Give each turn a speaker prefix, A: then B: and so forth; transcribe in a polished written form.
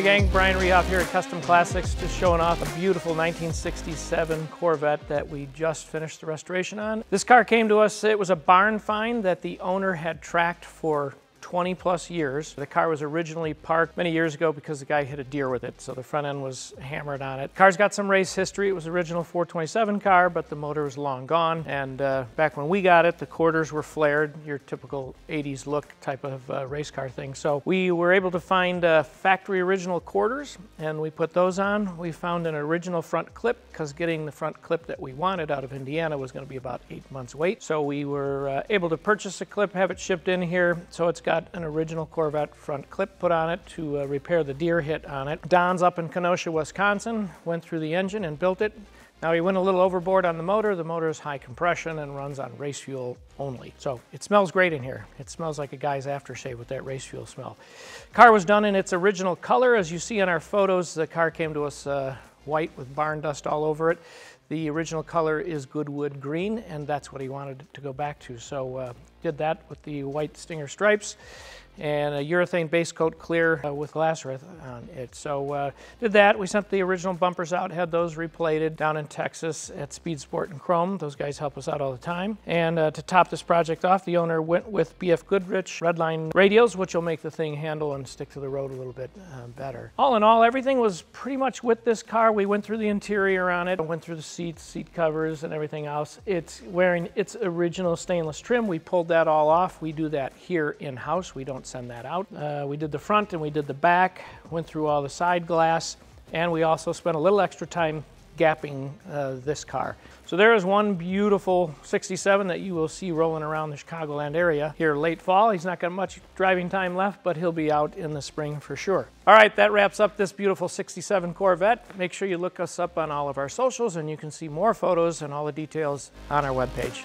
A: Hey gang, Brian Rehoff here at Custom Classics, just showing off a beautiful 1967 Corvette that we just finished the restoration on. This car came to us, it was a barn find that the owner had tracked for 20 plus years. The car was originally parked many years ago because the guy hit a deer with it, so the front end was hammered on it. Car's got some race history. It was an original 427 car, but the motor was long gone, and back when we got it, the quarters were flared, your typical 80s look type of race car thing. So we were able to find factory original quarters, and we put those on. We found an original front clip, because getting the front clip that we wanted out of Indiana was going to be about 8 months wait. So we were able to purchase a clip, have it shipped in here, so it's got an original Corvette front clip put on it to repair the deer hit on it. Don's up in Kenosha, Wisconsin, went through the engine and built it. Now he went a little overboard on the motor. The motor is high compression and runs on race fuel only. So it smells great in here. It smells like a guy's aftershave with that race fuel smell. Car was done in its original color. As you see in our photos, the car came to us white with barn dust all over it. The original color is Goodwood green, and that's what he wanted to go back to. So did that with the white Stinger stripes and a urethane base coat clear with Glasserith on it. So did that. We sent the original bumpers out, had those replated down in Texas at Speed Sport and Chrome. Those guys help us out all the time. And to top this project off, the owner went with BF Goodrich Redline radials, which will make the thing handle and stick to the road a little bit better. All in all, everything was pretty much with this car. We went through the interior on it, went through the seats, seat covers, and everything else. It's wearing its original stainless trim. We pulled that all off. We do that here in-house. We don't send that out. We did the front and we did the back, went through all the side glass, and we also spent a little extra time gapping this car. So there is one beautiful 67 that you will see rolling around the Chicagoland area here late fall. He's not got much driving time left, but he'll be out in the spring for sure. All right, that wraps up this beautiful 67 Corvette. Make sure you look us up on all of our socials and you can see more photos and all the details on our webpage.